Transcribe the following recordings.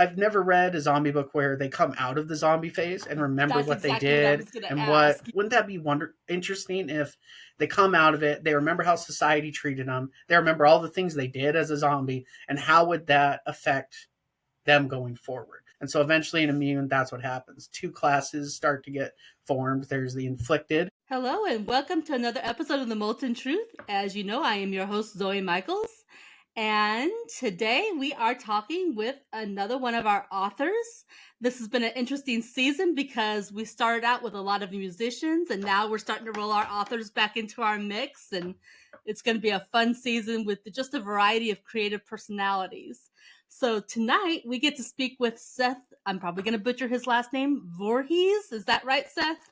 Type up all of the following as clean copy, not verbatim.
I've never read a zombie book where they come out of the zombie phase and remember That's what they exactly what I did was going to and what. ask. Wouldn't that be interesting if they come out of it, they remember how society treated them, they remember all the things they did as a zombie, and how would that affect them going forward? And so eventually in Immune, that's what happens. Two classes start to get formed. There's the Inflicted. Hello, and welcome to another episode of The Molten Truth. As you know, I am your host, Zoe Michaels. And today we are talking with another one of our authors. This has been an interesting season because we started out with a lot of musicians, and now we're starting to roll our authors back into our mix. And it's going to be a fun season with just a variety of creative personalities. So tonight we get to speak with Seth. I'm probably going to butcher his last name, Voorhees. Is that right, Seth?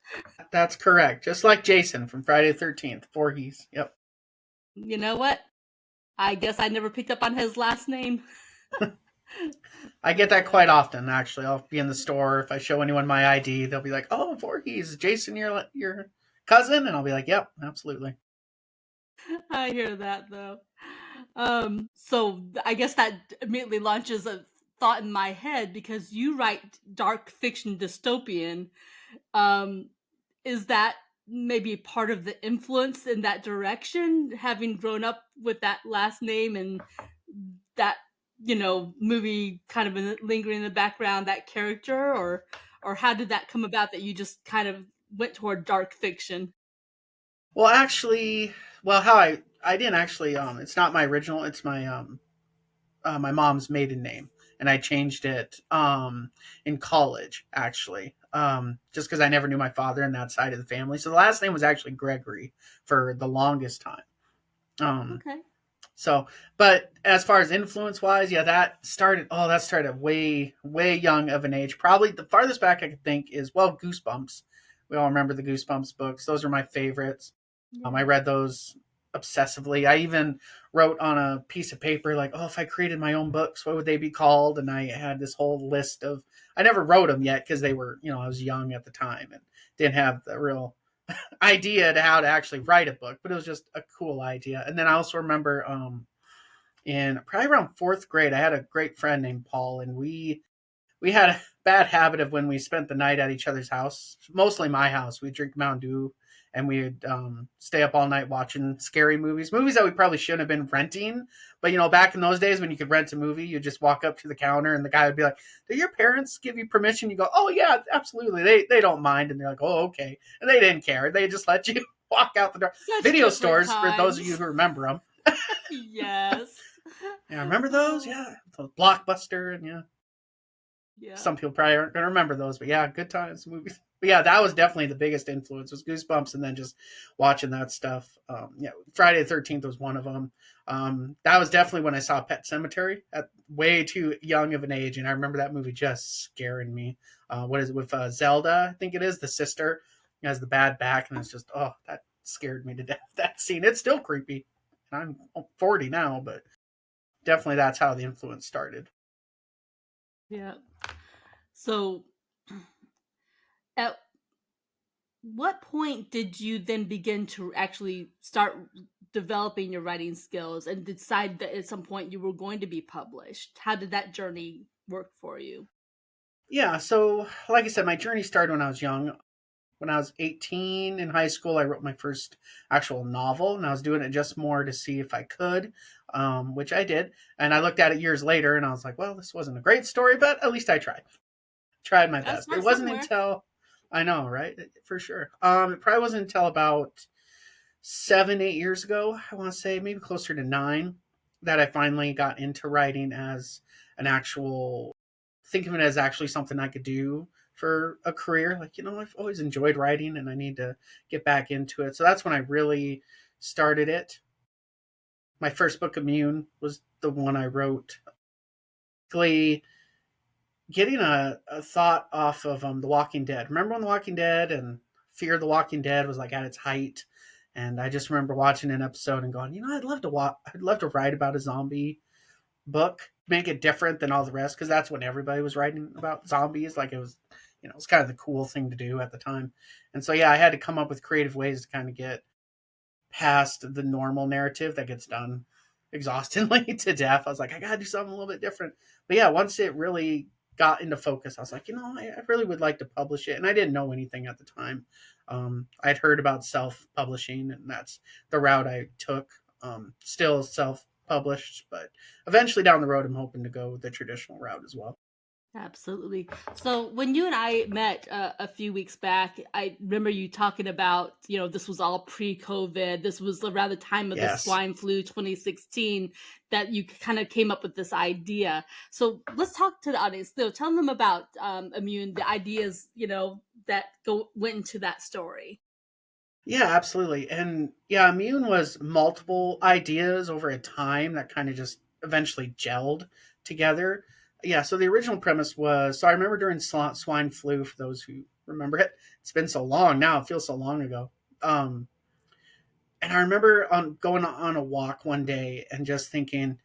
That's correct. Just like Jason from Friday the 13th, Voorhees. Yep. You know what? I guess I never picked up on his last name. I get that quite often, actually. I'll be in the store. If I show anyone my ID, they'll be like, "Oh, Voorhees, Jason, your cousin?" And I'll be like, "Yep, absolutely." I hear that though. So I guess that immediately launches a thought in my head because you write dark fiction dystopian. Um, is that maybe part of the influence in that direction, having grown up with that last name and that movie kind of lingering in the background, that character, or how did that come about that you just kind of went toward dark fiction? Well, actually, well, how I didn't actually. It's not my original. It's my mom's maiden name, and I changed it in college, actually, just because I never knew my father in that side of the family. So the last name was actually Gregory for the longest time. Um, Okay. So, but as far as influence wise, yeah, that started way, way young of an age. Probably the farthest back I could think is, well, Goosebumps. We all remember the Goosebumps books. Those are my favorites. I Yeah. read those obsessively. I even wrote on a piece of paper, like, oh, if I created my own books, what would they be called? And I had this whole list of, I never wrote them yet because they were, I was young at the time and didn't have the real idea to how to actually write a book, but it was just a cool idea. And then I also remember in probably around fourth grade, I had a great friend named Paul, and we had a bad habit of when we spent the night at each other's house, mostly my house. We'd drink Mountain Dew and we'd stay up all night watching scary movies that we probably shouldn't have been renting. But back in those days when you could rent a movie, you just walk up to the counter and the guy would be like, "Do your parents give you permission?" You go, "Oh yeah, absolutely. They don't mind." And they're like, "Oh okay," and they didn't care. They just let you walk out the door. Such Video different stores for those of you times. who remember them. Yes. Yeah, remember those? Oh, Yeah, Blockbuster and yeah. yeah. Some people probably aren't going to remember those, but yeah, good times movies. But yeah, that was definitely the biggest influence was Goosebumps, and then just watching that stuff. Yeah, Friday the 13th was one of them. That was definitely when I saw Pet Cemetery at way too young of an age, and I remember that movie just scaring me. What is it with Zelda? I think it is the sister has the bad back, and it's just that scared me to death. That scene, it's still creepy. And I'm 40 now, but definitely that's how the influence started. Yeah. So, at what point did you then begin to actually start developing your writing skills and decide that at some point you were going to be published? How did that journey work for you? Yeah, so like I said, my journey started when I was young. When I was 18 in high school, I wrote my first actual novel, and I was doing it just more to see if I could, which I did. And I looked at it years later, and I was like, well, this wasn't a great story, but at least I tried. Tried my Gotta best. It start wasn't somewhere. until I know, right? For sure. It probably wasn't until about 7, 8 years ago, I want to say, maybe closer to 9, that I finally got into writing as an actual, think of it as actually something I could do for a career. Like, I've always enjoyed writing and I need to get back into it. So that's when I really started it. My first book, Immune, was the one I wrote. Basically, getting a thought off of The Walking Dead. Remember when The Walking Dead and Fear of the Walking Dead was like at its height? And I just remember watching an episode and going, I'd love to write about a zombie book, make it different than all the rest, because that's when everybody was writing about zombies. Like it was, it's kind of the cool thing to do at the time. And so yeah, I had to come up with creative ways to kind of get past the normal narrative that gets done exhaustingly to death. I was like, I gotta do something a little bit different. But yeah, once it really got into focus, I was like, I really would like to publish it. And I didn't know anything at the time. I'd heard about self publishing, and that's the route I took. Still self published, but eventually down the road, I'm hoping to go the traditional route as well. Absolutely. So when you and I met a few weeks back, I remember you talking about, this was all pre-COVID. This was around the time of the Yes. swine flu 2016 that you kind of came up with this idea. So let's talk to the audience. Tell them about Immune, the ideas, that went into that story. Yeah, absolutely. And yeah, Immune was multiple ideas over a time that kind of just eventually gelled together. Yeah, so the original premise was, so I remember during swine flu, for those who remember it, it's been so long now, it feels so long ago. Um, and I remember going on a walk one day and just thinking,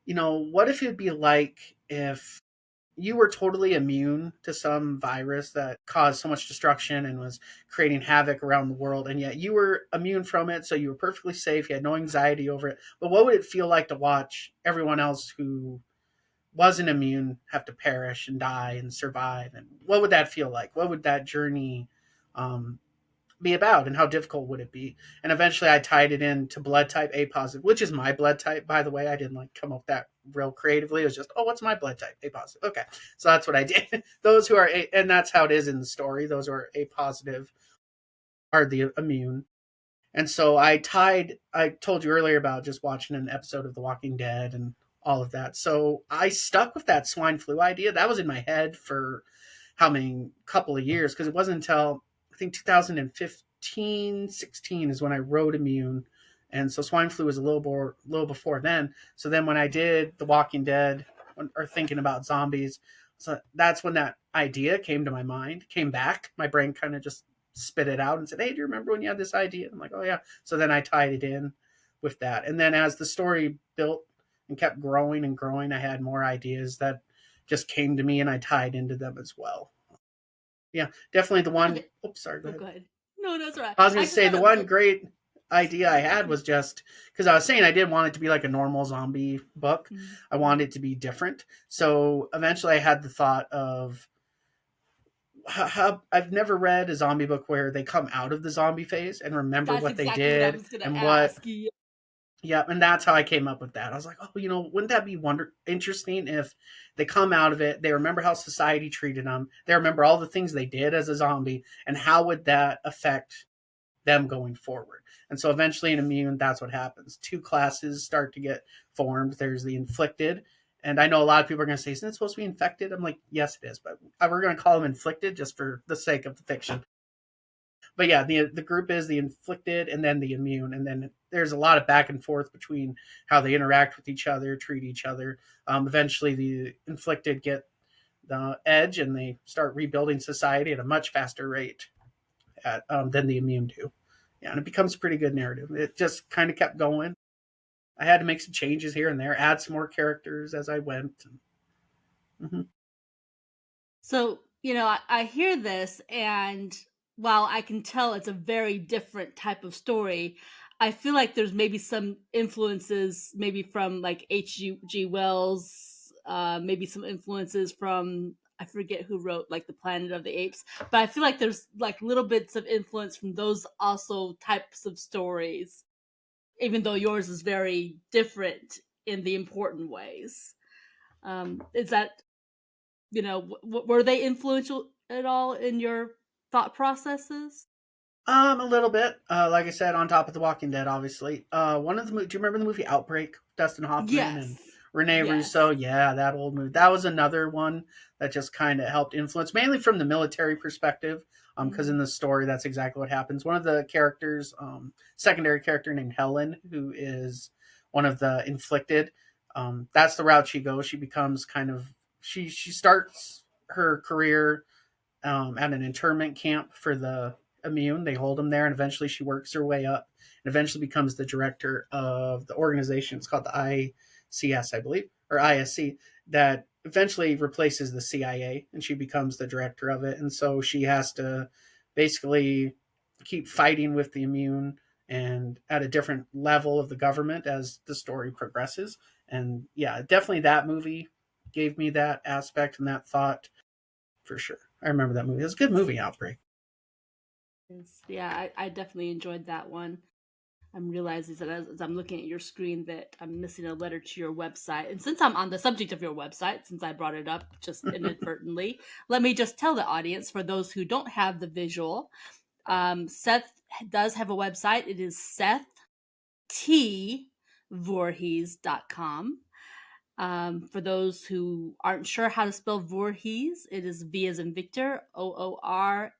what if it'd be like if you were totally immune to some virus that caused so much destruction and was creating havoc around the world, and yet you were immune from it, so you were perfectly safe, you had no anxiety over it. But what would it feel like to watch everyone else who wasn't immune have to perish and die and survive? And what would that feel like? What would that journey um, be about, and how difficult would it be? And eventually I tied it into blood type A positive, which is my blood type, by the way. I didn't like come up with that real creatively. It was just, oh, what's my blood type? A positive. Okay. So that's what I did. Those who are A, and that's how it is in the story. Those who are A positive are the immune. And so I told you earlier about just watching an episode of The Walking Dead and all of that. So I stuck with that swine flu idea. That was in my head for how many couple of years, because it wasn't until I think 2015, 16 is when I wrote Immune. And so swine flu was little before then. So then when I did The Walking Dead, or thinking about zombies, so that's when that idea came to my mind, came back. My brain kind of just spit it out and said, "Hey, do you remember when you had this idea?" I'm like, "Oh yeah." So then I tied it in with that. And then as the story built and kept growing and growing, I had more ideas that just came to me, and I tied into them as well. Yeah, definitely the one. Okay. Oops, sorry, go Oh, ahead. go ahead. No, that's right. I was going I to just say thought the it was one great idea I had was just because I was saying I didn't want it to be like a normal zombie book. I mm-hmm. wanted it to be different. So eventually I had the thought of how I've never read a zombie book where they come out of the zombie phase and remember That's what they exactly what I did was going to and what. ask you. Yeah, and that's how I came up with that. I was like, oh, wouldn't that be interesting if they come out of it, they remember how society treated them, they remember all the things they did as a zombie, and how would that affect them going forward? And so eventually in Immune, that's what happens. Two classes start to get formed. There's the inflicted, and I know a lot of people are going to say, isn't it supposed to be infected? I'm like, yes, it is, but we're going to call them inflicted just for the sake of the fiction. But yeah, the group is the inflicted and then the immune, and then there's a lot of back and forth between how they interact with each other, treat each other. Eventually, the inflicted get the edge, and they start rebuilding society at a much faster rate than the immune do. Yeah, and it becomes a pretty good narrative. It just kind of kept going. I had to make some changes here and there, add some more characters as I went. Mm-hmm. So, I hear this, and while I can tell it's a very different type of story, I feel like there's maybe some influences, maybe from like H.G. Wells, maybe some influences from, I forget who wrote like The Planet of the Apes, but I feel like there's like little bits of influence from those also types of stories, even though yours is very different in the important ways. Is that were they influential at all in your thought processes? A little bit. Like I said, on top of The Walking Dead, obviously. One of the do you remember the movie Outbreak? Dustin Hoffman and Yes. Rene Russo. Yes. Yeah, that old movie. That was another one that just kind of helped influence, mainly from the military perspective. Because in Mm. the story, that's exactly what happens. One of the characters, secondary character named Helen, who is one of the inflicted. That's the route she goes. She becomes kind of she starts her career at an internment camp for the immune. They hold them there, and eventually she works her way up and eventually becomes the director of the organization. It's called the ICS, I believe, or ISC, that eventually replaces the CIA, and she becomes the director of it. And so she has to basically keep fighting with the immune and at a different level of the government as the story progresses. And yeah, definitely that movie gave me that aspect and that thought for sure. I remember that movie. It was a good movie, Outbreak. Yeah, I definitely enjoyed that one. I'm realizing that as I'm looking at your screen that I'm missing a letter to your website. And since I'm on the subject of your website, since I brought it up just inadvertently, let me just tell the audience, for those who don't have the visual, Seth does have a website. It is SethTVoorhees.com. For those who aren't sure how to spell Voorhees, it is V as in Victor, OORHEES.com.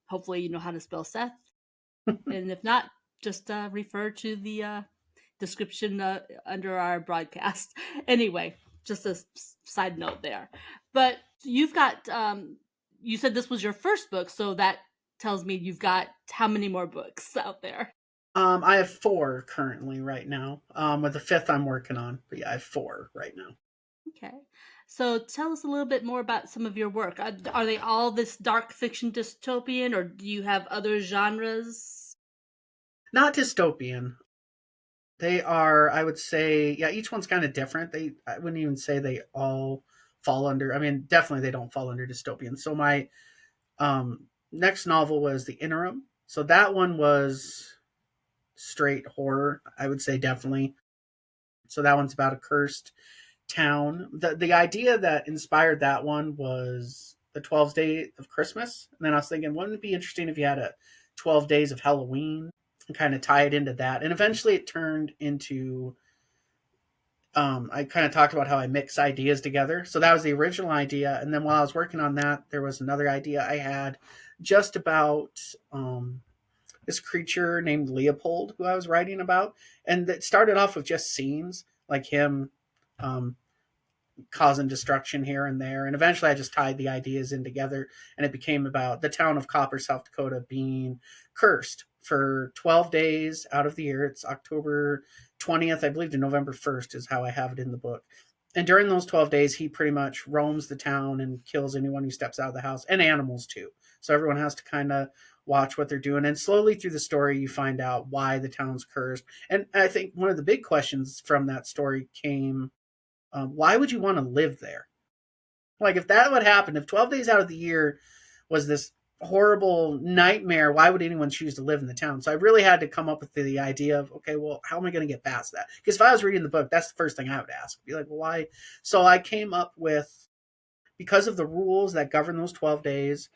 Hopefully, you know how to spell Seth. And if not, just refer to the description under our broadcast. Anyway, just a side note there. But you've got, you said this was your first book, so that tells me you've got how many more books out there? I have 4 currently right now. With the 5th I'm working on, but yeah, I have 4 right now. Okay. So tell us a little bit more about some of your work. Are they all this dark fiction dystopian, or do you have other genres? Not dystopian. They are, I would say, yeah, each one's kind of different. I wouldn't even say they all fall under. I mean, definitely they don't fall under dystopian. So my next novel was The Interim. So that one was straight horror. I would say definitely. So that one's about a cursed town. The idea that inspired that one was the 12th day of Christmas. And then I was thinking, wouldn't it be interesting if you had a 12 days of Halloween and kind of tie it into that? And eventually it turned into I kind of talked about how I mix ideas together. So that was the original idea. And then while I was working on that, there was another idea I had just about this creature named Leopold, who I was writing about. And it started off with just scenes like him um, causing destruction here and there. And eventually I just tied the ideas in together and it became about the town of Copper, South Dakota being cursed for 12 days out of the year. It's October 20th, I believe, to November 1st is how I have it in the book. And during those 12 days, he pretty much roams the town and kills anyone who steps out of the house and animals too. So everyone has to kind of watch what they're doing. And slowly through the story, you find out why the town's cursed. And I think one of the big questions from that story came why would you want to live there? Like, if that would happen, if 12 days out of the year was this horrible nightmare, why would anyone choose to live in the town? So I really had to come up with the idea of, okay, well, how am I going to get past that? Because if I was reading the book, that's the first thing I would ask. Be like, well, why? So I came up with, because of the rules that govern those 12 days,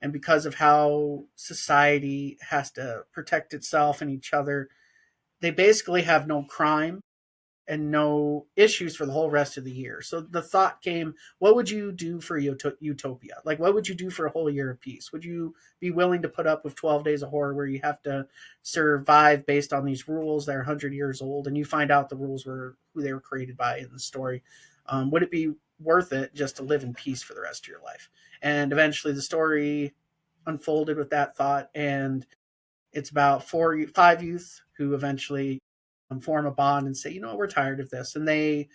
and because of how society has to protect itself and each other, they basically have no crime and no issues for the whole rest of the year. So the thought came, what would you do for utopia? Like, what would you do for a whole year of peace? Would you be willing to put up with 12 days of horror where you have to survive based on these rules that are 100 years old and you find out the rules were who they were created by in the story? Would it be worth it just to live in peace for the rest of your life? And eventually the story unfolded with that thought. And it's about 5 youth who eventually form a bond and say, you know, we're tired of this, and they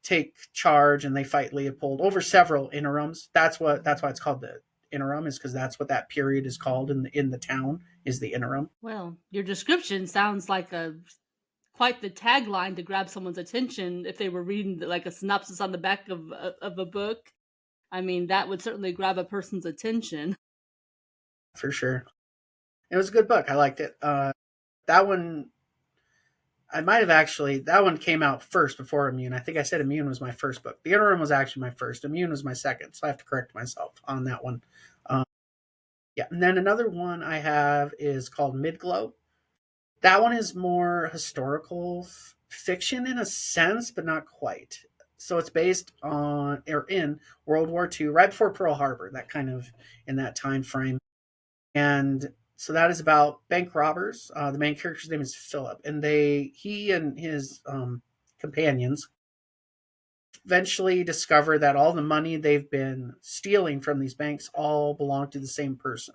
take charge and they fight Leopold over several interims. That's why it's called the interim, is because that's what that period is called in the town, is the interim. Well, your description sounds like a quite the tagline to grab someone's attention if they were reading like a synopsis on the back of a book. I mean, that would certainly grab a person's attention. For sure. It was a good book. I liked it. That one, I might have actually, that one came out first before Immune. I think I said Immune was my first book. The Interim was actually my first. Immune was my second. So I have to correct myself on that one. Um, yeah. And then another one I have is called Midglow. That one is more historical fiction in a sense, but not quite. So it's based on, or in World War II, right before Pearl Harbor, that kind of in that time frame. And so that is about bank robbers. The main character's name is Philip, and he and his companions eventually discover that all the money they've been stealing from these banks all belong to the same person.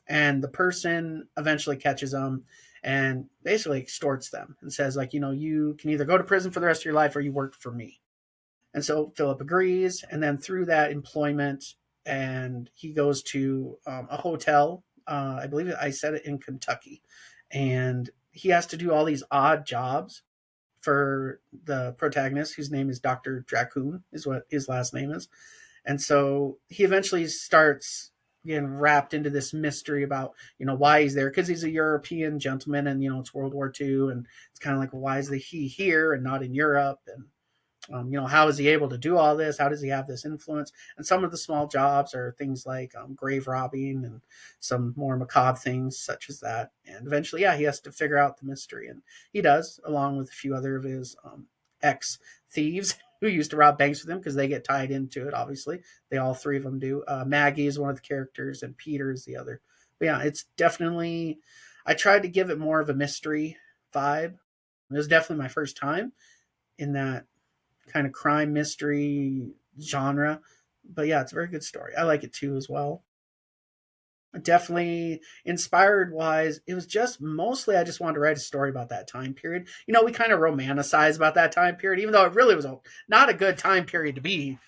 And the person eventually catches them and basically extorts them and says, like, you know, you can either go to prison for the rest of your life or you work for me. And so Philip agrees, and then through that employment, and he goes to a hotel. I believe I said it in Kentucky, and he has to do all these odd jobs for the protagonist, whose name is Dr. Dracoon, is what his last name is. And so he eventually starts getting wrapped into this mystery about, why he's there, because he's a European gentleman, and, it's World War II, and it's kind of like, well, why is he here and not in Europe? And how is he able to do all this? How does he have this influence? And some of the small jobs are things like grave robbing and some more macabre things such as that. And eventually, yeah, he has to figure out the mystery, and he does, along with a few other of his ex thieves who used to rob banks with him, because they get tied into it. Obviously, they all three of them do. Maggie is one of the characters, and Peter is the other. But yeah, it's definitely. I tried to give it more of a mystery vibe. It was definitely my first time in that kind of crime mystery genre. But yeah, it's a very good story. I like it too as well. Definitely inspired wise, it was just mostly I just wanted to write a story about that time period. We kind of romanticize about that time period, even though it really was not a good time period to be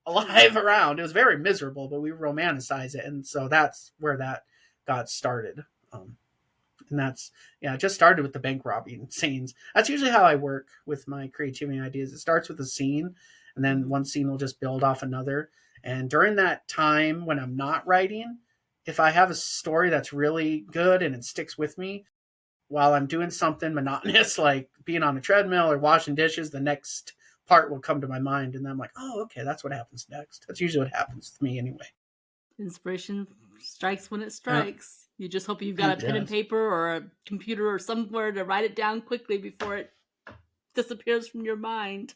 alive around. It was very miserable, but we romanticize it. And so that's where that got started. And that's, yeah, it just started with the bank robbing scenes. That's usually how I work with my creativity ideas. It starts with a scene, and then one scene will just build off another. And during that time when I'm not writing, if I have a story that's really good and it sticks with me while I'm doing something monotonous, like being on a treadmill or washing dishes, the next part will come to my mind. And then I'm like, oh, okay, that's what happens next. That's usually what happens with me anyway. Inspiration strikes when it Yeah. strikes. You just hope you've got a pen and paper or a computer or somewhere to write it down quickly before it disappears from your mind.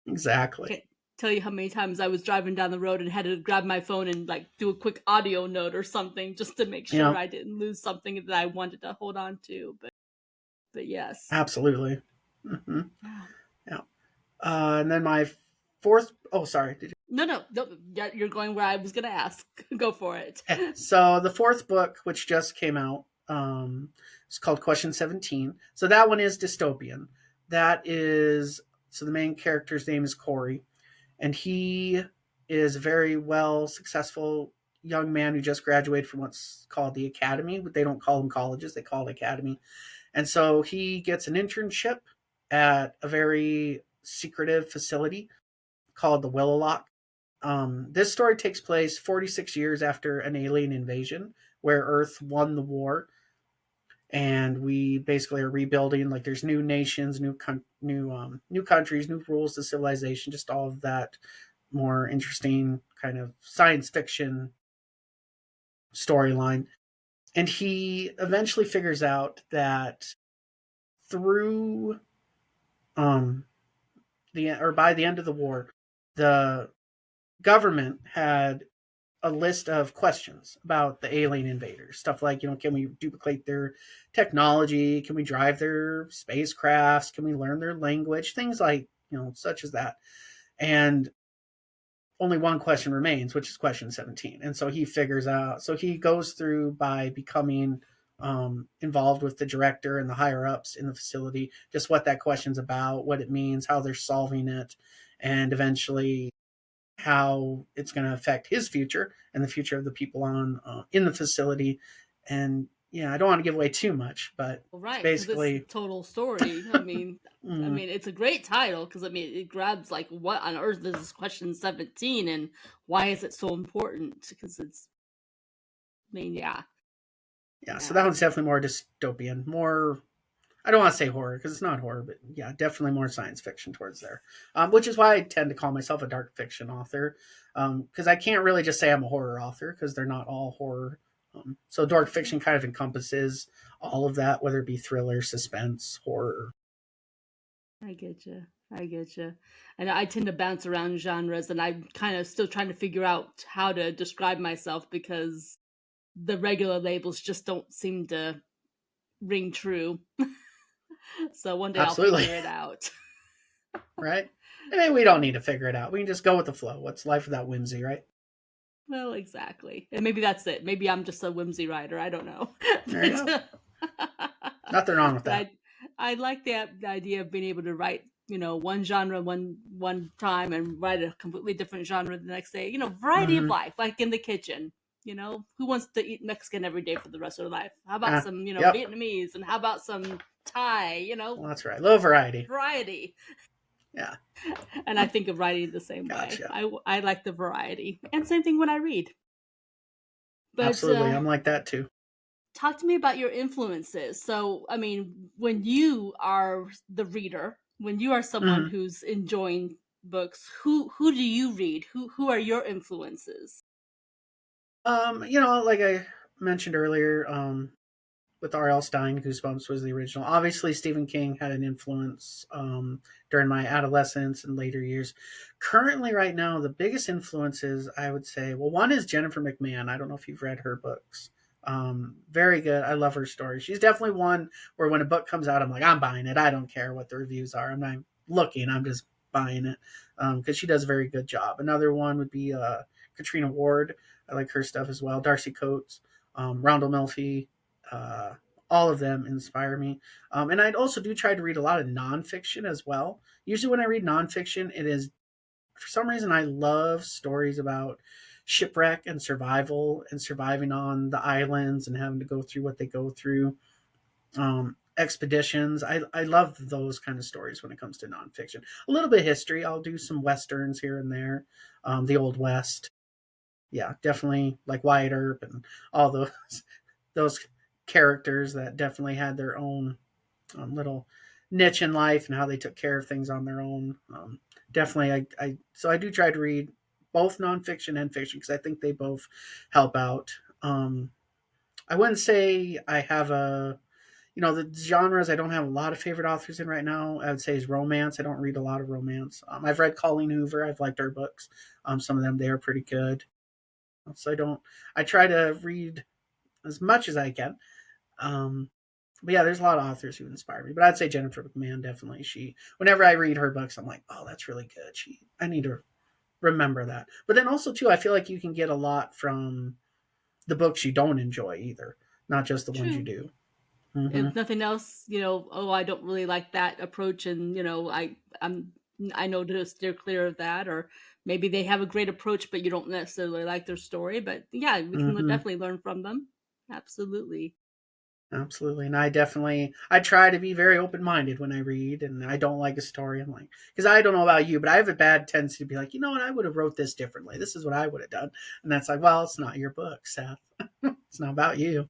Exactly. Can't tell you how many times I was driving down the road and had to grab my phone and do a quick audio note or something just to make sure I didn't lose something that I wanted to hold on to. But yes, absolutely. Mm-hmm. Yeah. And then my fourth. Oh, sorry. Did you? No. You're going where I was going to ask. Go for it. So the fourth book, which just came out, it's called Question 17. So that one is dystopian. That is, so the main character's name is Corey, and he is a very well successful young man who just graduated from what's called the academy, but they don't call them colleges, they call it academy. And so he gets an internship at a very secretive facility called the Willowlock. This story takes place 46 years after an alien invasion where Earth won the war, and we basically are rebuilding. Like, there's new nations, new countries, new rules to civilization, just all of that more interesting kind of science fiction storyline. And he eventually figures out that through by the end of the war, the government had a list of questions about the alien invaders. Stuff like, can we duplicate their technology? Can we drive their spacecrafts? Can we learn their language? Things like, such as that. And only one question remains, which is question 17. And so he goes through by becoming involved with the director and the higher ups in the facility, just what that question's about, what it means, how they're solving it, and eventually how it's going to affect his future and the future of the people on in the facility. And yeah, I don't want to give away too much, but right, basically it's total story. I mean, it's a great title because it grabs like, what on earth is this question 17 and why is it so important? Because it's, yeah. So that one's definitely more dystopian, more. I don't want to say horror because it's not horror, but yeah, definitely more science fiction towards there, which is why I tend to call myself a dark fiction author, because I can't really just say I'm a horror author because they're not all horror. So dark fiction kind of encompasses all of that, whether it be thriller, suspense, horror. I get you. And I tend to bounce around genres, and I'm kind of still trying to figure out how to describe myself because the regular labels just don't seem to ring true. So one day Absolutely. I'll figure it out. Right? I mean, we don't need to figure it out. We can just go with the flow. What's life without whimsy, right? Well, exactly. And maybe that's it. Maybe I'm just a whimsy writer. I don't know. There you go. Nothing wrong with that. I like the idea of being able to write, one genre one time and write a completely different genre the next day. Variety of life, like in the kitchen. Who wants to eat Mexican every day for the rest of their life? How about some, Vietnamese, and how about some tie, Well, that's right. A little variety. variety. Yeah. And I think of writing the same way. Gotcha. I like the variety. And same thing when I read. But Absolutely. I'm like that too. talk to me about your influences. So, I mean, when you are the reader, when you are someone Hmm. who's enjoying books, who do you read? Who are your influences? Like I mentioned earlier, with R.L. Stein, Goosebumps was the original. Obviously, Stephen King had an influence during my adolescence and later years. Currently, right now, the biggest influences I would say, well, one is Jennifer McMahon. I don't know if you've read her books. Very good. I love her story. She's definitely one where when a book comes out, I'm like, I'm buying it. I don't care what the reviews are. I'm not looking. I'm just buying it because she does a very good job. Another one would be Katrina Ward. I like her stuff as well. Darcy Coates, Rondell Melfi, uh, all of them inspire me. And I also do try to read a lot of nonfiction as well. Usually, when I read nonfiction, it is for some reason I love stories about shipwreck and survival and surviving on the islands and having to go through what they go through. Expeditions. I love those kind of stories when it comes to nonfiction. A little bit of history. I'll do some westerns here and there. The Old West. Yeah, definitely like Wyatt Earp and all those characters that definitely had their own little niche in life and how they took care of things on their own. Definitely, so I do try to read both nonfiction and fiction because I think they both help out. I wouldn't say I have the genres. I don't have a lot of favorite authors in right now. I would say is romance. I don't read a lot of romance. I've read Colleen Hoover. I've liked her books. Some of them they are pretty good. So I don't. I try to read as much as I can. Um, but yeah, there's a lot of authors who inspire me. But I'd say Jennifer McMahon definitely. Whenever I read her books, I'm like, oh, that's really good. I need to remember that. But then also too, I feel like you can get a lot from the books you don't enjoy either, not just the ones you True. do. Hmm. If nothing else, oh, I don't really like that approach, and I'm I know to steer clear of that, or maybe they have a great approach, but you don't necessarily like their story. But yeah, we can Hmm. definitely learn from them. Absolutely. Absolutely. And I try to be very open minded when I read and I don't like a story. I'm like, because I don't know about you, but I have a bad tendency to be like, you know what, I would have wrote this differently. This is what I would have done. And that's like, well, it's not your book, Seth. It's not about you.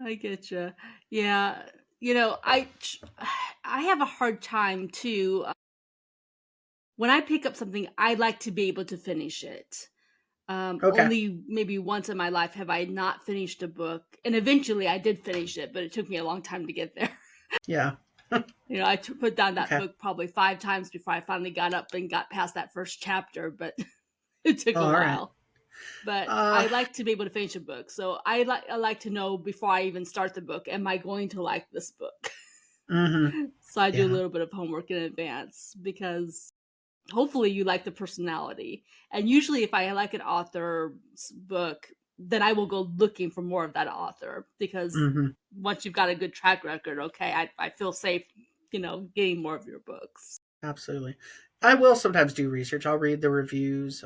I get you. Yeah, I have a hard time too. When I pick up something, I like to be able to finish it. Okay. Only maybe once in my life have I not finished a book, and eventually I did finish it, but it took me a long time to get there. Yeah. I put down that Okay. book probably 5 times before I finally got up and got past that first chapter, but it took Oh, a all right. while. But Uh, I like to be able to finish a book, so I like to know before I even start the book, am I going to like this book? mm-hmm. So I do a Yeah. little bit of homework in advance because hopefully you like the personality. And usually, if I like an author's book, then I will go looking for more of that author because Mm-hmm. once you've got a good track record, okay, I feel safe, getting more of your books. Absolutely. I will sometimes do research. I'll read the reviews.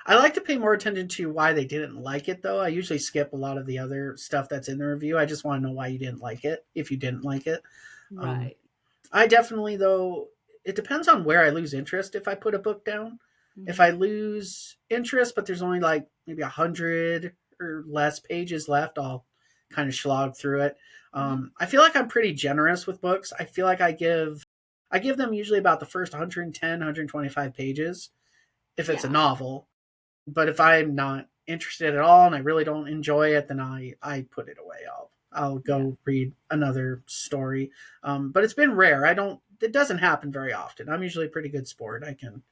I like to pay more attention to why they didn't like it, though. I usually skip a lot of the other stuff that's in the review. I just want to know why you didn't like it, if you didn't like it. Um, Right. I definitely, though, it depends on where I lose interest if I put a book down. If Mm-hmm. I lose interest, but there's only like maybe 100 or less pages left, I'll kind of slog through it. Mm-hmm. I feel like I'm pretty generous with books. I feel like I give them usually about the first 110, 125 pages if it's a Yeah. novel. But if I'm not interested at all and I really don't enjoy it, then I put it away. I'll Yeah. go read another story. But it's been rare. I don't. It doesn't happen very often. I'm usually a pretty good sport. I can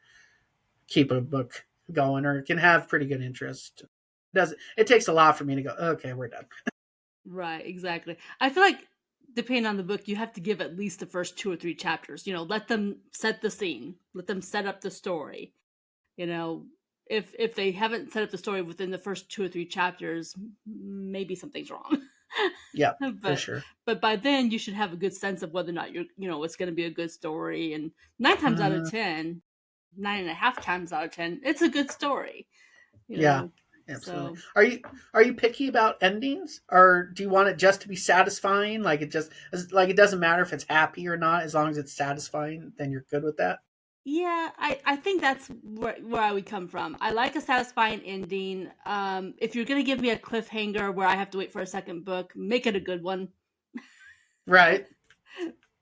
keep a book going or can have pretty good interest. It takes a lot for me to go, okay, we're done. Right. Exactly. I feel like depending on the book, you have to give at least the first 2 or 3 chapters. Let them set the scene. Let them set up the story. You know, if they haven't set up the story within the first 2 or 3 chapters, maybe something's wrong. Yeah, for but sure. but by then you should have a good sense of whether or not it's going to be a good story. And 9 times out of Hmm. 10, 9.5 times out of 10, it's a good story. You Yeah, know. Absolutely. So Are you picky about endings, or do you want it just to be satisfying? Like it doesn't matter if it's happy or not, as long as it's satisfying, then you're good with that. yeah, I think that's where I would come from. I like a satisfying ending. If you're gonna give me a cliffhanger where I have to wait for a second book, make it a good one. Right.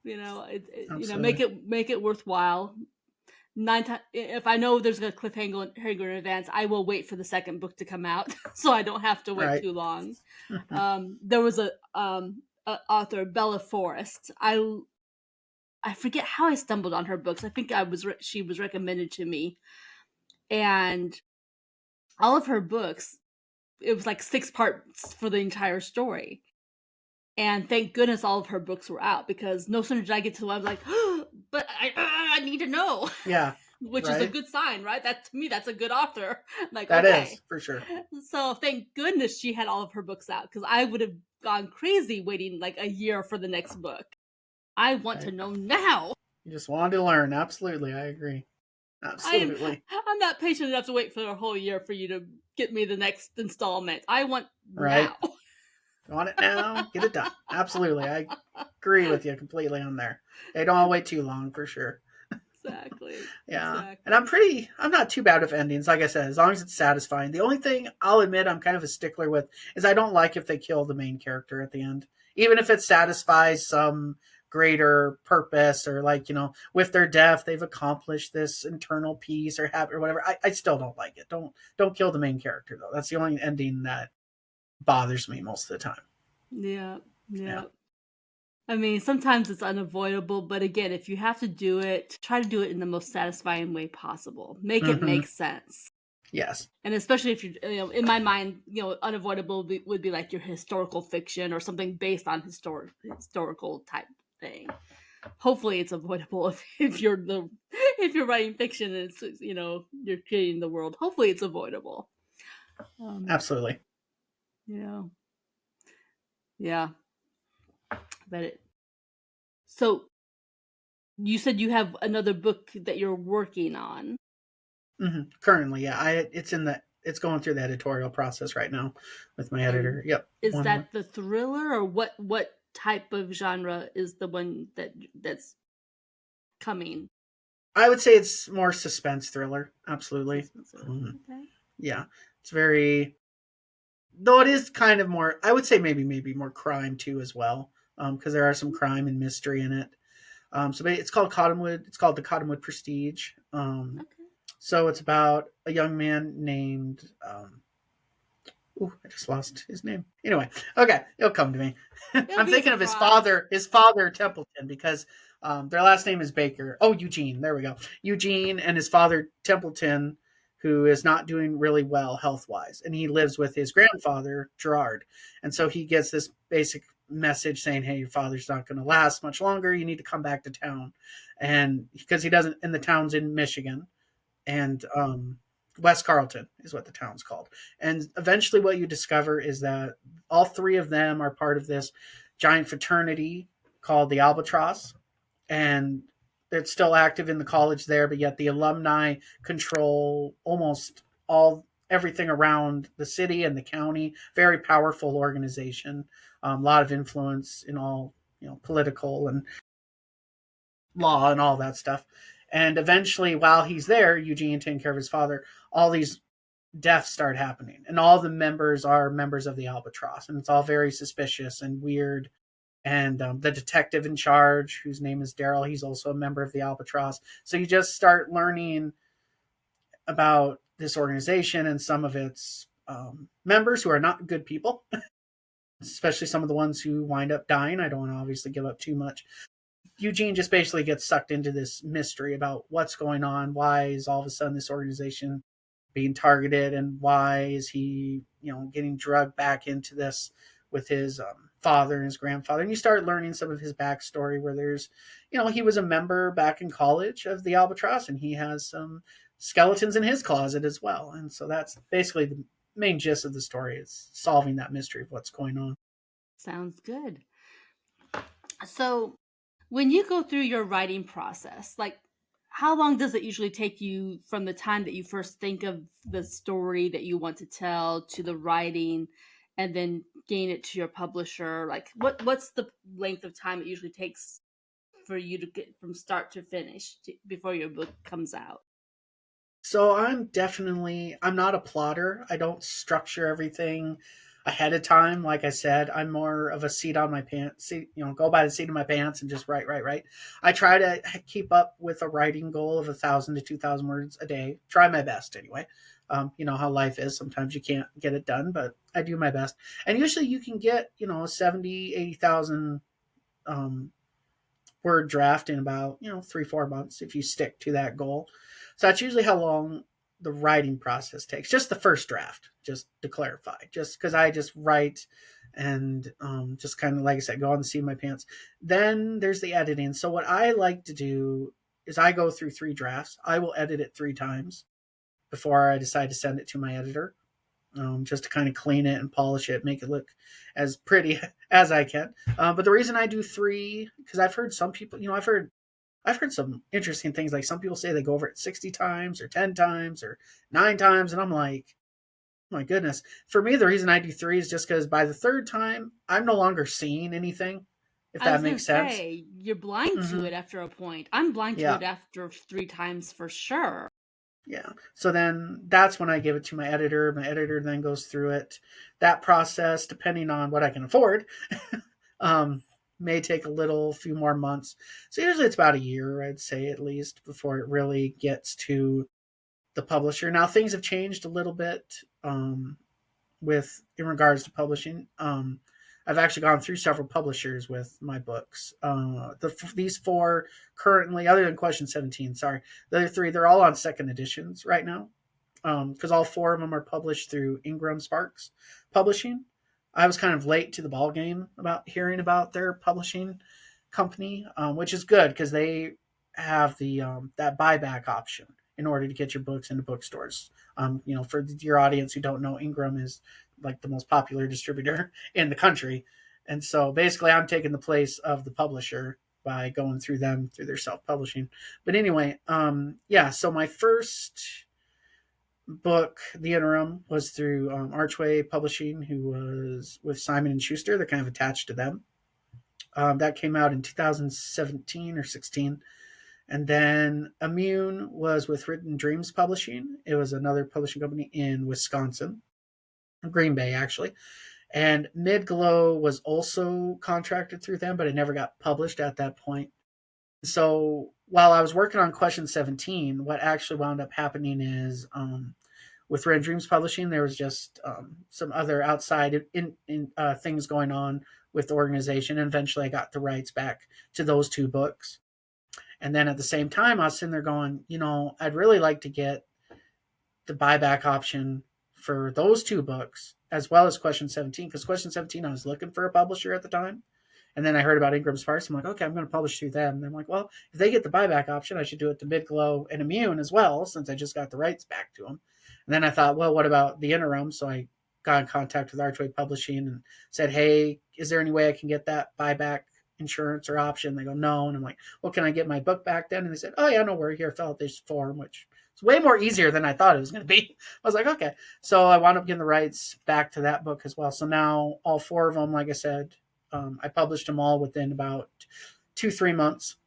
Absolutely. Make it worthwhile. If I know there's a cliffhanger in advance, I will wait for the second book to come out, so I don't have to wait Right. too long. There was a author, Bella Forrest. I forget how I stumbled on her books. I think she was recommended to me, and all of her books, it was like 6 parts for the entire story. And thank goodness all of her books were out, because no sooner did I get to one, I was like, oh, but I need to know. Yeah. Which is a Right. good sign, right? That to me, that's a good author. Like, That okay. is for sure. So thank goodness she had all of her books out, because I would have gone crazy waiting like a year for the next book. I want to Right. know now. You just wanted to learn. Absolutely, I agree. I'm Absolutely. I'm not patient enough to wait for a whole year for you to get me the next installment. I want Right. now. You want it now? Get it done. Absolutely, I agree with you completely on there. They don't wait too long for sure. Exactly. Yeah. And Exactly. I'm not too bad with endings, like I said, as long as it's satisfying. The only thing I'll admit I'm kind of a stickler with is I don't like if they kill the main character at the end. Even if it satisfies some greater purpose, or like, with their death they've accomplished this internal peace or habit or whatever. I still don't like it. Don't kill the main character though. That's the only ending that bothers me most of the time. Yeah. Yeah. Yeah. I mean, sometimes it's unavoidable, but again, if you have to do it, try to do it in the most satisfying way possible. Make it Mm-hmm. make sense. Yes. And especially if in my mind, unavoidable would be like your historical fiction or something based on historical type thing. Hopefully, it's avoidable if you're writing fiction and it's, you're creating the world. Hopefully, it's avoidable. Um, Absolutely. yeah, yeah, but so you said you have another book that you're working on. Currently, yeah, it's going through the editorial process right now with my And editor. Yep, is one more. that the thriller, or what type of genre is the one that's coming? I would say it's more suspense thriller. Absolutely. Suspense thriller. Mhm. Okay. Yeah, it's very, though it is kind of more. I would say maybe more crime too as well, because there are some crime and mystery in it. So it's called Cottonwood. It's called the Cottonwood Prestige. Okay. So it's about a young man named. Ooh, I just lost his name. Anyway, okay, it'll come to me. It'll I'm be a thinking of surprise. his father Templeton, because their last name is Baker. Oh, Eugene. There we go. Eugene and his father Templeton, who is not doing really well health wise, and he lives with his grandfather Gerard, and so he gets this basic message saying, "Hey, your father's not going to last much longer. You need to come back to town," and because he doesn't, and the town's in Michigan, and West Carlton is what the town's called. And eventually, what you discover is that all three of them are part of this giant fraternity called the Albatross, and it's still active in the college there, but yet the alumni control almost all everything around the city and the county. Very powerful organization, a lot of influence in all political and law and all that stuff. And eventually, while he's there, Eugene taking care of his father, all these deaths start happening, and all the members are members of the Albatross, and it's all very suspicious and weird. And the detective in charge, whose name is Daryl, he's also a member of the Albatross. So you just start learning about this organization and some of its members who are not good people, especially some of the ones who wind up dying. I don't want to obviously give up too much. Eugene just basically gets sucked into this mystery about what's going on. Why is all of a sudden this organization being targeted, and why is he, getting drugged back into this with his father and his grandfather? And you start learning some of his backstory, where there's, he was a member back in college of the Albatross, and he has some skeletons in his closet as well. And so that's basically the main gist of the story, is solving that mystery of what's going on. Sounds good. So, when you go through your writing process, like how long does it usually take you from the time that you first think of the story that you want to tell to the writing and then gain it to your publisher? Like what's the length of time it usually takes for you to get from start to finish before your book comes out? So I'm not a plotter. I don't structure everything ahead of time. Like I said, I'm more of a seat on my pants, go by the seat of my pants and just write. I try to keep up with a writing goal of 1,000 to 2,000 words a day. Try my best anyway. You know how life is. Sometimes you can't get it done, but I do my best. And usually you can get, 70, 80,000 um, word draft in about 3-4 months if you stick to that goal. So that's usually how long the writing process takes, just the first draft, just to clarify, just because I just write and just kind of, like I said, go on the seat of my pants. Then there's the editing. So what I like to do is I go through 3 drafts. I will edit it 3 times before I decide to send it to my editor, just to kind of clean it and polish it, make it look as pretty as I can. But the reason I do 3, because I've heard some people, I've heard some interesting things. Like some people say they go over it 60 times or 10 times or 9 times, and I'm like, oh my goodness. For me, the reason I do 3 is just because by the third time, I'm no longer seeing anything, if I was that gonna makes sense. say you're blind to Hmm. it after a point. I'm blind to Yeah. it after 3 times for sure. Yeah. So then that's when I give it to my editor. My editor then goes through it. That process, depending on what I can afford, um, may take a few more months. So usually it's about a year, I'd say at least, before it really gets to the publisher. Now things have changed a little bit with in regards to publishing. I've actually gone through several publishers with my books. These 4 currently, other than Question 17, sorry, the other 3, they're all on second editions right now, because all 4 of them are published through Ingram Sparks Publishing. I was kind of late to the ball game about hearing about their publishing company, which is good because they have the that buyback option in order to get your books into bookstores. For your audience who don't know, Ingram is like the most popular distributor in the country, and so basically, I'm taking the place of the publisher by going through them through their self publishing. But anyway, yeah. So my first book, The Interim, was through Archway Publishing, who was with Simon and Schuster. They're kind of attached to them. That came out in 2017 or 16. And then Immune was with Written Dreams Publishing. It was another publishing company in Wisconsin, Green Bay, actually. And Midglow was also contracted through them, but it never got published at that point. So while I was working on Question 17, what actually wound up happening is with Red Dreams Publishing, there was just some other outside things going on with the organization. And eventually I got the rights back to those 2 books. And then at the same time, I was sitting there going, I'd really like to get the buyback option for those 2 books as well as Question 17, because Question 17, I was looking for a publisher at the time. And then I heard about Ingram Sparks. I'm like, okay, I'm going to publish through them. And I'm like, well, if they get the buyback option, I should do it to Midglow and Immune as well, since I just got the rights back to them. And then I thought, well, what about The Interim? So I got in contact with Archway Publishing and said, hey, is there any way I can get that buyback insurance or option? They go, no. And I'm like, well, can I get my book back then? And they said, oh, yeah, no worry. Here, fill out this form, which is way more easier than I thought it was going to be. I was like, okay. So I wound up getting the rights back to that book as well. So now all 4 of them, like I said, I published them all within about 2-3 months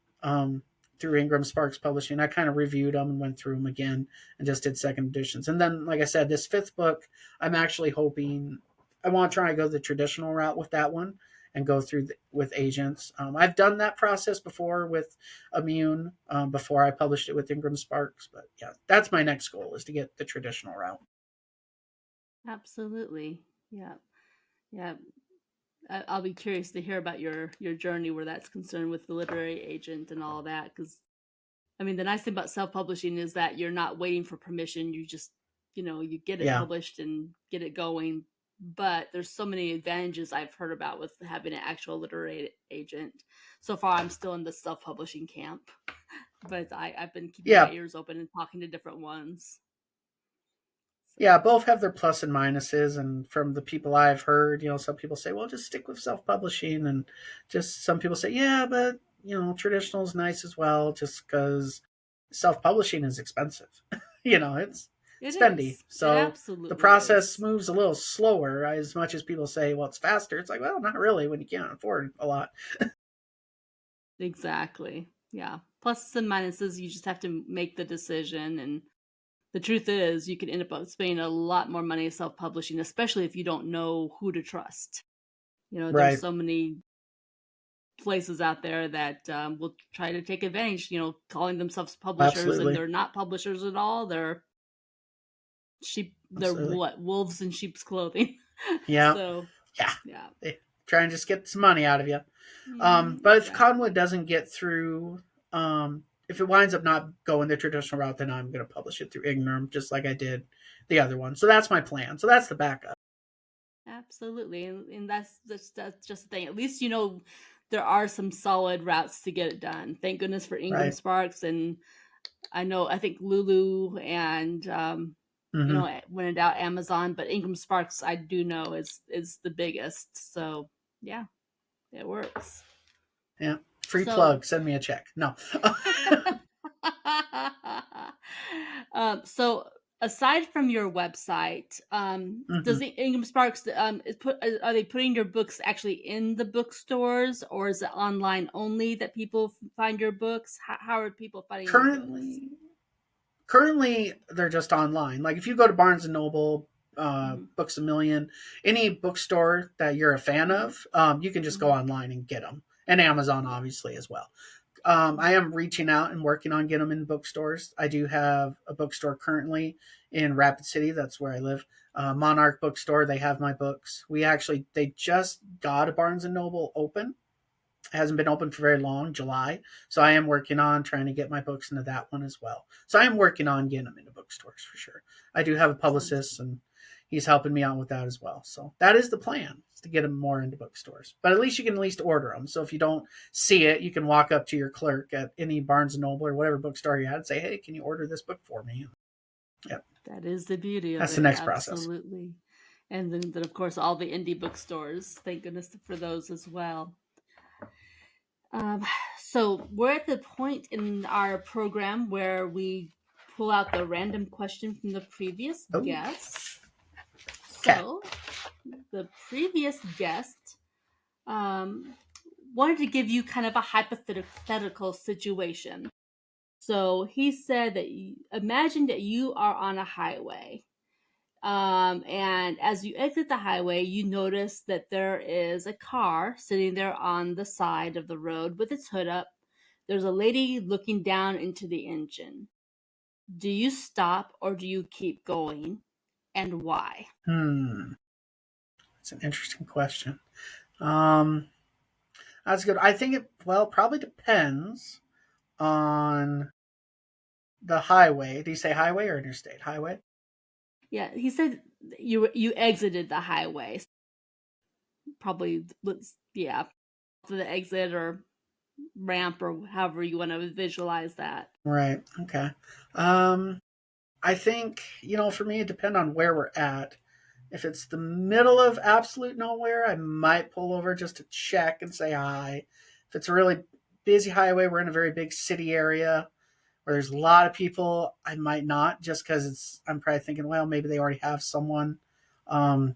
through Ingram Sparks Publishing. I kind of reviewed them and went through them again and just did second editions. And then, like I said, this 5th book, I'm actually hoping I want to try and go the traditional route with that one and go through with agents. I've done that process before with Immune before I published it with Ingram Sparks. But yeah, that's my next goal, is to get the traditional route. Absolutely. Yeah. Yeah. I'll be curious to hear about your journey where that's concerned with the literary agent and all of that. Because I mean, the nice thing about self-publishing is that you're not waiting for permission. You just, you get it Yeah. published and get it going. But there's so many advantages I've heard about with having an actual literary agent. So far, I'm still in the self-publishing camp, but I've been keeping my Yeah. ears open and talking to different ones. Yeah, So, both have their plus and minuses. And from the people I've heard, some people say, well, just stick with self publishing. And just some people say, yeah, but, traditional is nice as well, just because self-publishing is expensive. It's It spendy. is. It So the absolutely process is. moves a little slower. As much as people say, well, it's faster, it's like, well, not really when you can't afford a lot. Exactly. Yeah. Pluses and minuses, you just have to make the decision. And the truth is, you could end up spending a lot more money self publishing, especially if you don't know who to trust. There's Right. so many places out there that will try to take advantage, calling themselves publishers, and Absolutely. they're not publishers at all. They're Absolutely. what? Wolves in sheep's clothing. Yeah. So, Yeah. yeah. They try and just get some money out of you. But if Exactly. Conwood doesn't get through, if it winds up not going the traditional route, then I'm going to publish it through Ignorm, just like I did the other one. So that's my plan. So that's the backup. Absolutely, and that's just the thing. At least there are some solid routes to get it done. Thank goodness for Ingram Right. Sparks, and I think Lulu and Mm-hmm. when in doubt Amazon, but Ingram Sparks I do know is the biggest. So yeah, it works. Yeah. Free So plug. Send me a check. No. so aside from your website, does Mm-hmm. the Ingram Sparks are they putting your books actually in the bookstores, or is it online only that people find your books? How are people finding your books? Currently, currently they're just online. Like if you go to Barnes and Noble, Mm-hmm. Books a Million, any bookstore that you're a fan Mm-hmm. of, you can just go Mm-hmm. online and get them, and Amazon Yeah. obviously as well. Mm-hmm. I am reaching out and working on getting them in bookstores. I do have a bookstore currently in Rapid City. That's where I live. Monarch Bookstore. They have my books. They just got a Barnes and Noble open. It hasn't been open for very long, July. So I am working on trying to get my books into that one as well. So I am working on getting them into bookstores for sure. I do have a Sounds publicist and he's helping me out with that as well. So that is the plan, is to get them more into bookstores. But at least you can at least order them. So if you don't see it, you can walk up to your clerk at any Barnes and Noble or whatever bookstore you had and say, "Hey, can you order this book for me?" Yep, that is the beauty of that's the it, next process. absolutely. And then of course all the indie bookstores. Thank goodness for those as well. Um, so we're at the point in our program where we pull out the random question from the previous Oh, guest. okay. So the previous guest um, wanted to give you kind of a hypothetical situation. So he said that imagine that you are on a highway. And as you exit the highway, you notice that there is a car sitting there on the side of the road with its hood up. There's a lady looking down into the engine. Do you stop or do you keep going? And why? That's an interesting question. Um, that's good. I think it, well, probably depends on the highway. Do you say highway or interstate? Highway? Yeah, he said you exited the highway. Probably, yeah, to the exit or ramp or however you want to visualize that. Right. Okay. Um, I think, for me, it depends on where we're at. If it's the middle of absolute nowhere, I might pull over just to check and say hi. If it's a really busy highway, we're in a very big city area where there's a lot of people, I might not, just because I'm probably thinking, well, maybe they already have someone. Um,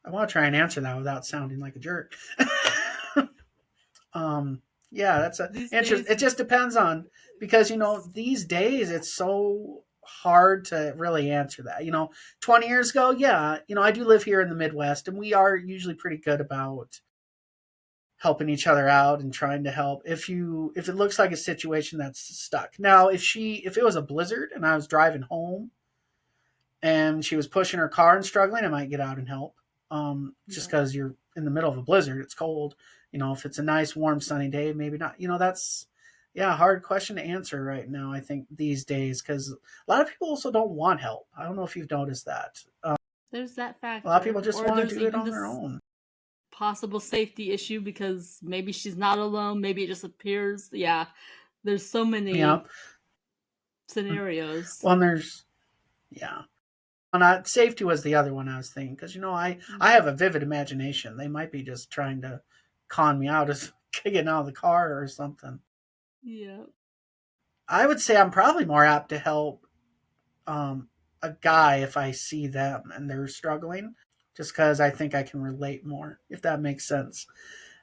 I want to try and answer that without sounding like a jerk. um, yeah, that's a These interest. days, It just depends on, because these days it's so hard to really answer that. 20 years ago, yeah, I do live here in the Midwest, and we are usually pretty good about helping each other out and trying to help if it looks like a situation that's stuck. Now, if it was a blizzard and I was driving home and she was pushing her car and struggling, I might get out and help. Just yeah, because you're in the middle of a blizzard, it's cold. If it's a nice, warm, sunny day, maybe not. That's, yeah, a hard question to answer right now. I think these days, because a lot of people also don't want help. I don't know if you've noticed that. there's that A lot of factor, people just or want there's to do it even on their this own. possible safety issue because maybe she's not alone, maybe it just appears. Yeah, there's so Yeah. many scenarios. Well, and there's, yeah. And safety was the other one I was thinking, because I Mm-hmm. have a vivid imagination. They might be just trying to con me out as getting out of the car or something. Yeah. I would say I'm probably more apt to help a guy if I see them and they're struggling, just because I think I can relate more, if that makes sense.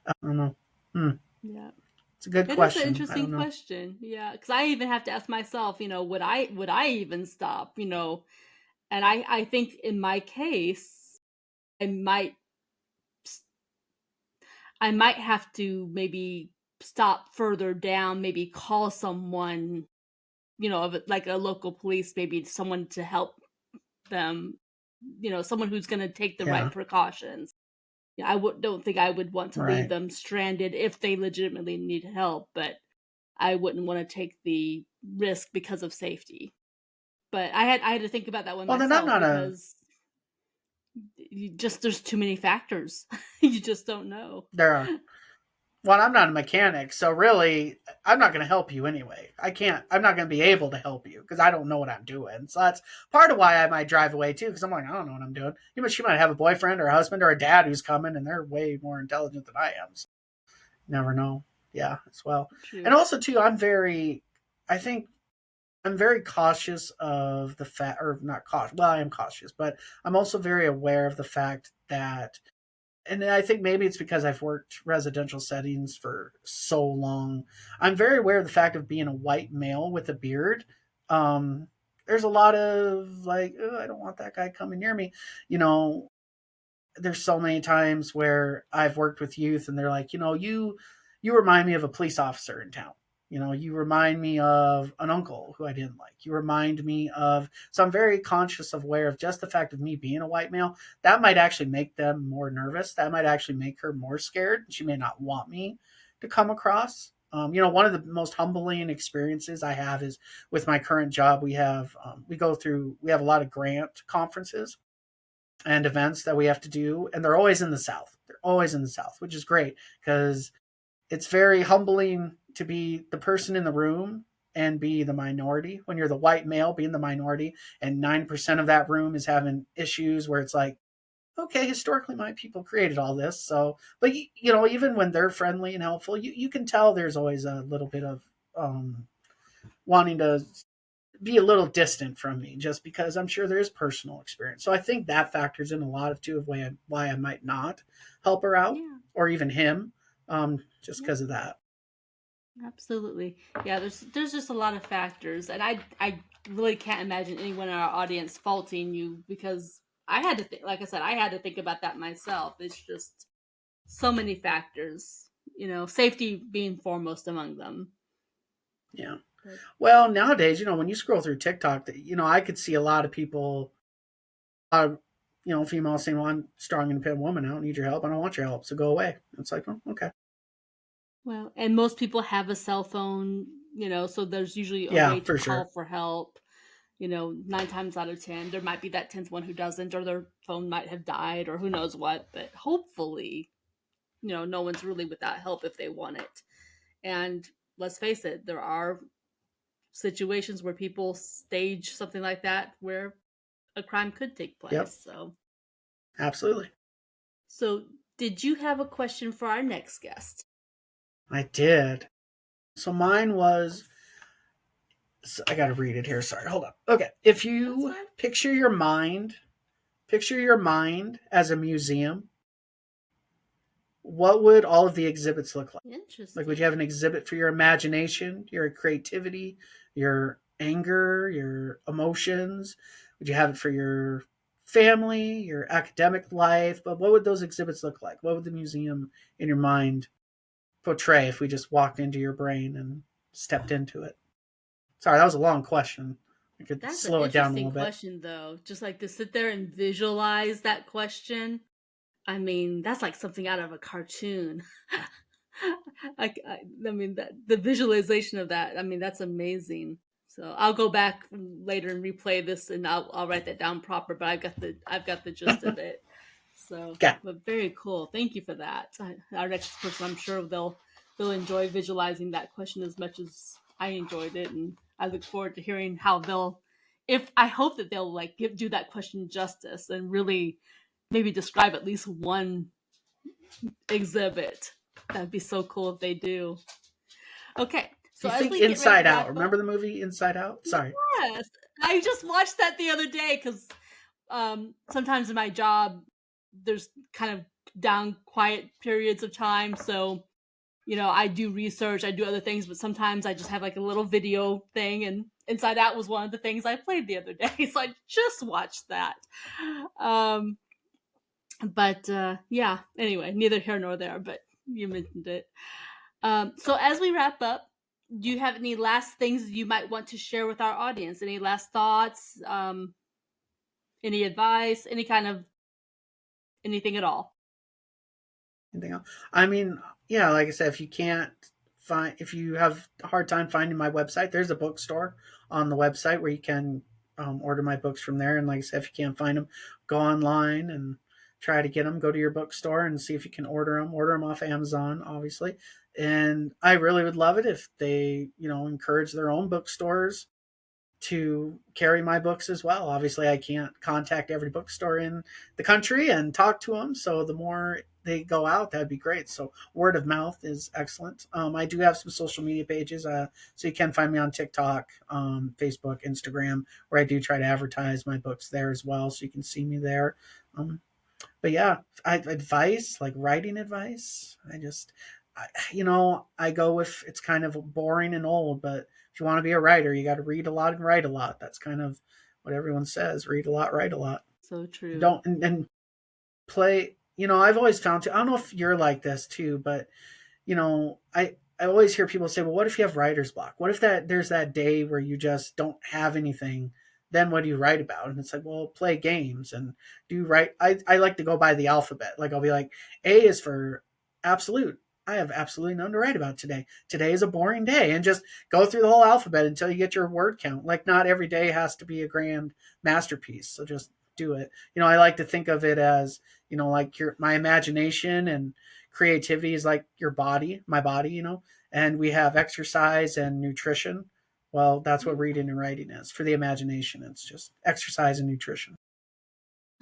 I don't know. Hmm. Yeah. It's a good It is an question. I interesting don't know. question. Yeah, because I even have to ask myself, would I even stop? And I think in my case, I might I might have to maybe stop further down, maybe call someone, like a local police, maybe someone to help them, someone who's going to take the right Yeah. precautions. Yeah, don't think I would want to leave Right. them stranded if they legitimately need help, but I wouldn't want to take the risk because of safety. But I had to think about that one Well, then I'm myself not a. because there's too many factors. You just don't know. There are. Well, I'm not a mechanic, so really, I'm not going to help you anyway. I can't. I'm not going to be able to help you because I don't know what I'm doing. So that's part of why I might drive away too, because I'm like, I don't know what I'm doing. She might have a boyfriend or a husband or a dad who's coming, and they're way more intelligent than I am. So never know. Yeah, as well. And True. also too, I'm very. I think I'm very cautious of the fact, or not cautious. Well, I am cautious, but I'm also very aware of the fact that, and I think maybe it's because I've worked residential settings for so long. I'm very aware of the fact of being a white male with a beard. Um, there's a lot of like, oh, I don't want that guy coming near me. You know, there's so many times where I've worked with youth and they're like, you remind me of a police officer in town. You remind me of an uncle who I didn't like. You remind me of, so I'm very conscious of aware of just the fact of me being a white male. That might actually make them more nervous. That might actually make her more scared. She may not want me to come across. One of the most humbling experiences I have is with my current job. We have a lot of grant conferences and events that we have to do, and they're always in the South. They're always in the South, which is great because it's very humbling to be the person in the room and be the minority. When you're the white male being the minority, and 9% of that room is having issues where it's like, okay, historically my people created all this, so but even when they're friendly and helpful, you can tell there's always a little bit of wanting to be a little distant from me just because I'm sure there is personal experience. So I think that factors in a lot of too of why I might not help her out Yeah. or even him, just Yep. because of that. Absolutely. Yeah, there's just a lot of factors, and I really can't imagine anyone in our audience faulting you because I had to think, like I said, I had to think about that myself. It's just so many factors, safety being foremost among them. Yeah. But Well, nowadays, when you scroll through TikTok, I could see a lot of people, uh, females saying, "Well, I'm strong, independent woman. I don't need your help. I don't want your help. So go away." It's like, oh, okay. well, and most people have a cell phone, so there's usually a Yeah, way to for call sure. for help. 9 times out of 10, there might be that 10th one who doesn't, or their phone might have died, or who knows what. But hopefully, no one's really without help if they want it. And let's face it, there are situations where people stage something like that where a crime could take Yep, place. absolutely. So did you have a question for our next guest? I did. So mine was, so I got to read it here. Sorry, hold on. Okay, if That's you fine. picture your mind as a museum, what would all of the exhibits look like? Like, would you Interesting. have an exhibit for your imagination, your creativity, your anger, your emotions? Would you have it for your family, your academic life? But what would those exhibits look like? What would the museum in your mind portray if we just walked into your brain and stepped into it? Sorry, that was a long question. I could That's an slow it down a interesting little bit. question, though. Just like to sit there and visualize that question. I mean, that's like something out of a cartoon. I mean, the visualization of that. I mean, that's amazing. So I'll go back later and replay this, and I'll write that down proper. But I've got the gist of it. So, Okay. but very cool. Thank you for that. Our next person, I'm sure they'll enjoy visualizing that question as much as I enjoyed it, and I look forward to hearing how they'll. If I hope that they'll like do that question justice and really maybe describe at least one exhibit. That'd be so cool if they do. Okay, Do So you as think we get ready to Inside wrap Out? up, Remember the movie Inside Out? Sorry. yes, I just watched that the other day because sometimes in my job there's kind of down quiet periods of time, so I do research, I do other things, but sometimes I just have like a little video thing, and Inside Out was one of the things I played the other day, so I just watched that. Um, but yeah, anyway, neither here nor there, but you mentioned it. So as we wrap up, do you have any last things you might want to share with our audience? Any last thoughts? Any advice? Any kind of anything at all? Anything else? I mean, yeah, like I said, if you have a hard time finding my website, there's a bookstore on the website where you can order my books from there. And like I said, if you can't find them, go online and try to get them. Go to your bookstore and see if you can order them. Order them off Amazon, obviously. And I really would love it if they, encourage their own bookstores to carry my books as well. Obviously, I can't contact every bookstore in the country and talk to them. So the more they go out, that'd be great. So word of mouth is excellent. I do have some social media pages, so you can find me on TikTok, Facebook, Instagram, where I do try to advertise my books there as well. So you can see me there. Um, but yeah, advice, like writing advice, I go with it's kind of boring and old, but if you want to be a writer, you got to read a lot and write a lot. That's kind of what everyone says: read a lot, write a lot. So true. Don't and play. I've always found I don't know if you're like this too, but I always hear people say, "Well, what if you have writer's block? What if there's that day where you just don't have anything? Then what do you write about?" And it's like, well, play games and do write. I like to go by the alphabet. Like I'll be like, A is for absolute. I have absolutely none to write about today. Today is a boring day, and just go through the whole alphabet until you get your word count. Like not every day has to be a grand masterpiece. So just do it. I like to think of it as like my imagination and creativity is like my body, and we have exercise and nutrition. Well, that's what reading and writing is for the imagination. It's just exercise and nutrition.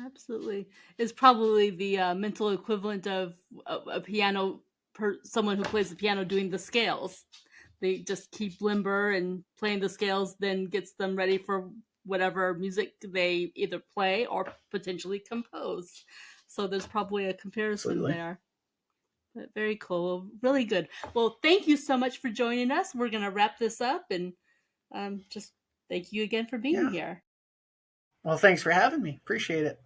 Absolutely. It's probably the mental equivalent of a piano someone who plays the piano doing the scales. They just keep limber and playing the scales, then gets them ready for whatever music they either play or potentially compose. So there's probably a comparison Absolutely. there. But very cool. Really good. Well, thank you so much for joining us. We're going to wrap this up, and just thank you again for being Yeah. here. Well, thanks for having me. Appreciate it.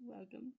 Welcome.